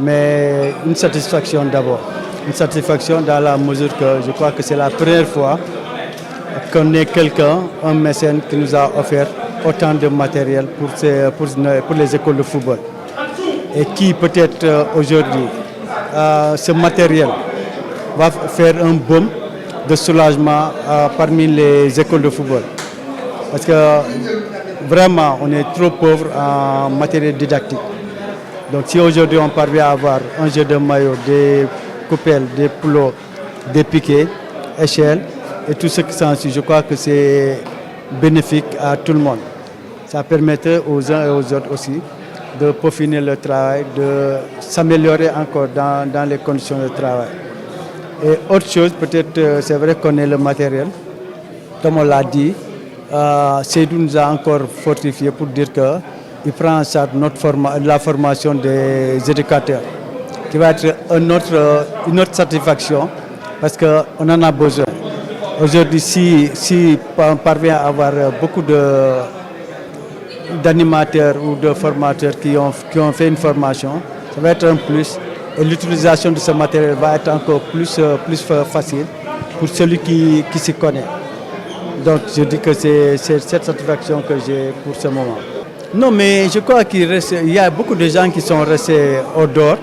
mais une satisfaction d'abord. Une satisfaction dans la mesure que je crois que c'est la première fois qu'on ait quelqu'un, un mécène qui nous a offert autant de matériel pour les écoles de football. Et qui peut-être aujourd'hui, ce matériel va faire un baume de soulagement parmi les écoles de football. Parce que vraiment, on est trop pauvre en matériel didactique. Donc si aujourd'hui on parvient à avoir un jeu de maillot, des coupelles, des plots, des piquets, échelles et tout ce qui s'ensuit, je crois que c'est bénéfique à tout le monde. Ça permettait aux uns et aux autres aussi de peaufiner le travail, de s'améliorer encore dans les conditions de travail. Et autre chose, peut-être c'est vrai qu'on ait le matériel, comme on l'a dit, Seydou nous a encore fortifié pour dire qu'il prend en charge la formation des éducateurs, qui va être une autre satisfaction parce qu'on en a besoin. Aujourd'hui, si on parvient à avoir beaucoup d'animateurs ou de formateurs qui ont fait une formation, ça va être un plus. Et l'utilisation de ce matériel va être encore plus facile pour celui qui s'y connaît. Donc je dis que c'est cette satisfaction que j'ai pour ce moment. Non, mais je crois qu'il y a beaucoup de gens qui sont restés au dehors.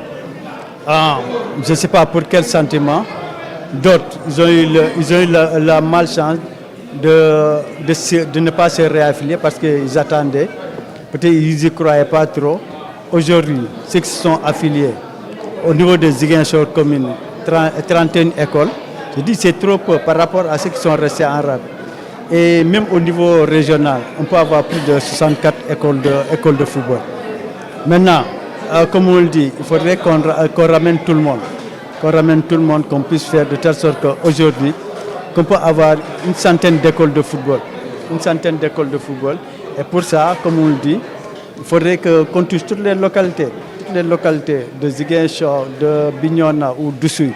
Je ne sais pas pour quel sentiment. D'autres, ils ont eu la malchance de ne pas se réaffilier parce qu'ils attendaient. Peut-être ils n'y croyaient pas trop. Aujourd'hui, ceux qui se sont affiliés au niveau des Ziguinchor communes, 31 écoles, je dis c'est trop peu par rapport à ceux qui sont restés en rade. Et même au niveau régional, on peut avoir plus de 64 écoles de football. Maintenant, comme on le dit, il faudrait qu'on ramène tout le monde. Qu'on puisse faire de telle sorte qu'aujourd'hui, qu'on peut avoir une centaine d'écoles de football. Et pour ça, comme on le dit, il faudrait qu'on touche toutes les localités de Ziguinchor, de Bignona ou d'Oussouye.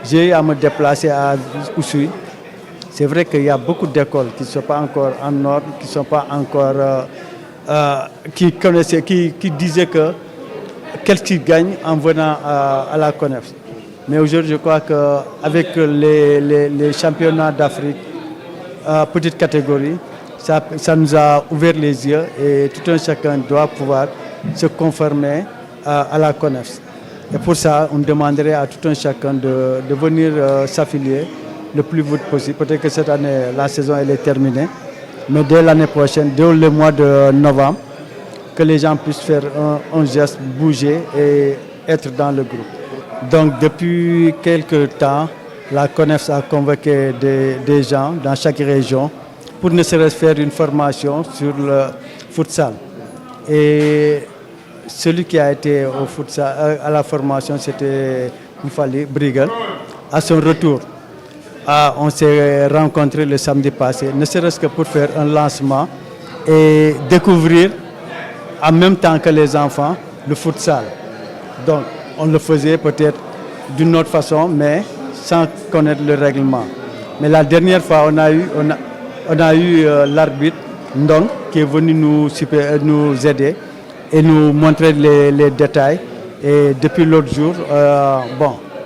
J'ai eu à me déplacer à Oussouye. C'est vrai qu'il y a beaucoup d'écoles qui ne sont pas encore en ordre, qui ne sont pas encore... qui connaissaient, qui disaient que qu'est-ce qu'ils gagnent en venant à la CONEF. Mais aujourd'hui, je crois qu'avec les championnats d'Afrique, petite catégorie, ça nous a ouvert les yeux et tout un chacun doit pouvoir se conformer à la CONEF. Et pour ça, on demanderait à tout un chacun de venir s'affilier le plus vite possible. Peut-être que cette année, la saison elle est terminée, mais dès l'année prochaine, dès le mois de novembre, que les gens puissent faire un geste, bouger et être dans le groupe. Donc depuis quelques temps, la CONEF a convoqué des gens dans chaque région pour ne serait-ce faire une formation sur le futsal. Et celui qui a été au futsal, à la formation, c'était Moufali Brigal. À son retour, on s'est rencontrés le samedi passé, ne serait-ce que pour faire un lancement et découvrir en même temps que les enfants le futsal. Donc on le faisait peut-être d'une autre façon, mais sans connaître le règlement. Mais la dernière fois, on a eu l'arbitre Ndong qui est venu nous aider et nous montrer les détails. Et depuis l'autre jour,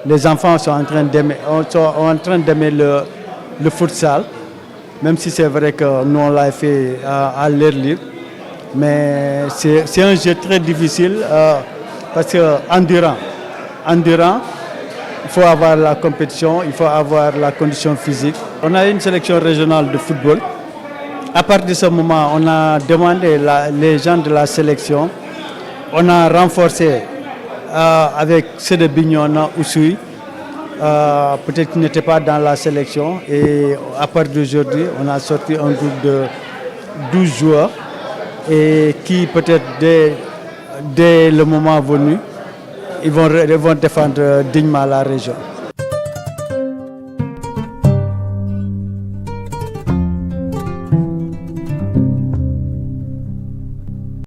les enfants sont en train d'aimer le futsal, même si c'est vrai que nous on l'a fait à l'air libre. Mais c'est un jeu très difficile parce que endurant, il faut avoir la compétition, il faut avoir la condition physique. On a une sélection régionale de football. À partir de ce moment, on a demandé les gens de la sélection. On a renforcé avec ceux de Bignona, Oussouye, peut-être qu'ils n'étaient pas dans la sélection. Et à partir d'aujourd'hui, on a sorti un groupe de 12 joueurs et qui peut-être dès le moment venu, ils vont défendre dignement la région.